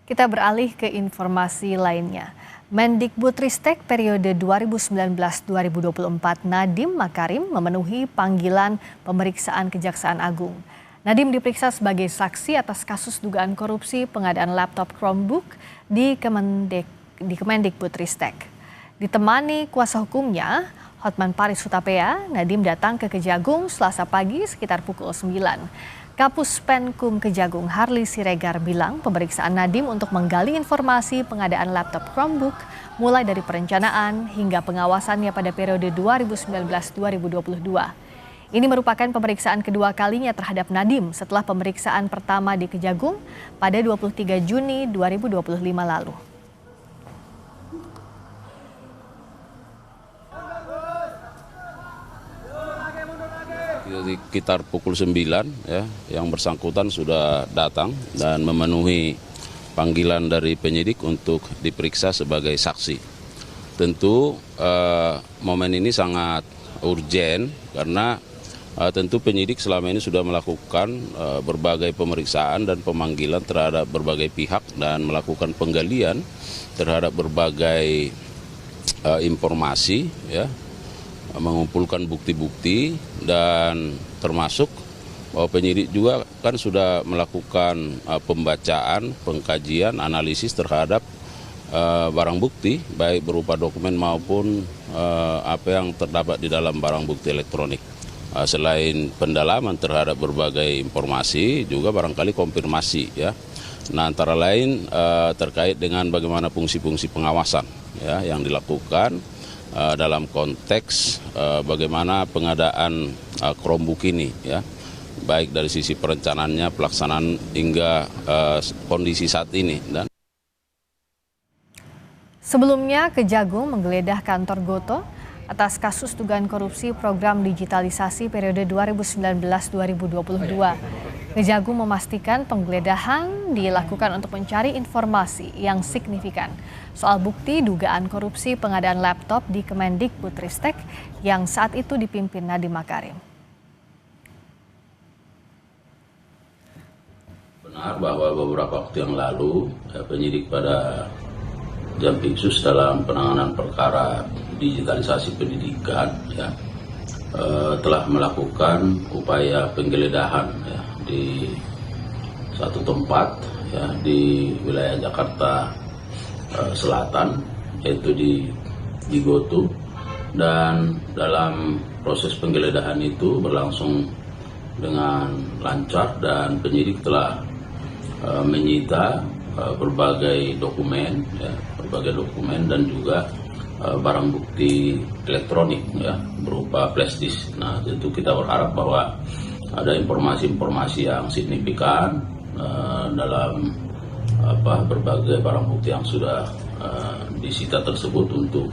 Kita beralih ke informasi lainnya. Mendikbudristek periode 2019-2024 Nadiem Makarim memenuhi panggilan pemeriksaan Kejaksaan Agung. Nadiem diperiksa sebagai saksi atas kasus dugaan korupsi pengadaan laptop Chromebook di Kemendikbudristek. Ditemani kuasa hukumnya, Hotman Paris Hutapea, Nadiem datang ke Kejagung Selasa pagi sekitar pukul 9. Kapus Penkum Kejagung Harli Siregar bilang pemeriksaan Nadiem untuk menggali informasi pengadaan laptop Chromebook mulai dari perencanaan hingga pengawasannya pada periode 2019-2022. Ini merupakan pemeriksaan kedua kalinya terhadap Nadiem setelah pemeriksaan pertama di Kejagung pada 23 Juni 2025 lalu. Sekitar pukul 9 ya, yang bersangkutan sudah datang dan memenuhi panggilan dari penyidik untuk diperiksa sebagai saksi. Tentu momen ini sangat urgen karena tentu penyidik selama ini sudah melakukan berbagai pemeriksaan dan pemanggilan terhadap berbagai pihak dan melakukan penggalian terhadap berbagai informasi ya, mengumpulkan bukti-bukti dan termasuk bahwa penyidik juga kan sudah melakukan pembacaan, pengkajian, analisis terhadap barang bukti baik berupa dokumen maupun apa yang terdapat di dalam barang bukti elektronik. Selain pendalaman terhadap berbagai informasi juga barangkali konfirmasi ya. Nah, antara lain terkait dengan bagaimana fungsi-fungsi pengawasan ya yang dilakukan dalam konteks bagaimana pengadaan Chromebook ini ya, baik dari sisi perencanaannya, pelaksanaan hingga kondisi saat ini. Dan sebelumnya Kejagung menggeledah kantor Gotoh atas kasus dugaan korupsi program digitalisasi periode 2019-2022. Kejagung memastikan penggeledahan dilakukan untuk mencari informasi yang signifikan soal bukti dugaan korupsi pengadaan laptop di Kemendikbudristek yang saat itu dipimpin Nadiem Makarim. Benar bahwa beberapa waktu yang lalu penyidik pada Jampitsus dalam penanganan perkara digitalisasi pendidikan ya, telah melakukan upaya penggeledahan ya, di satu tempat ya, di wilayah Jakarta Selatan, yaitu di Gotoh, dan dalam proses penggeledahan itu berlangsung dengan lancar dan penyidik telah menyita berbagai dokumen dan juga barang bukti elektronik ya, berupa flash disk. Nah, tentu kita berharap bahwa ada informasi-informasi yang signifikan dalam berbagai barang bukti yang sudah disita tersebut untuk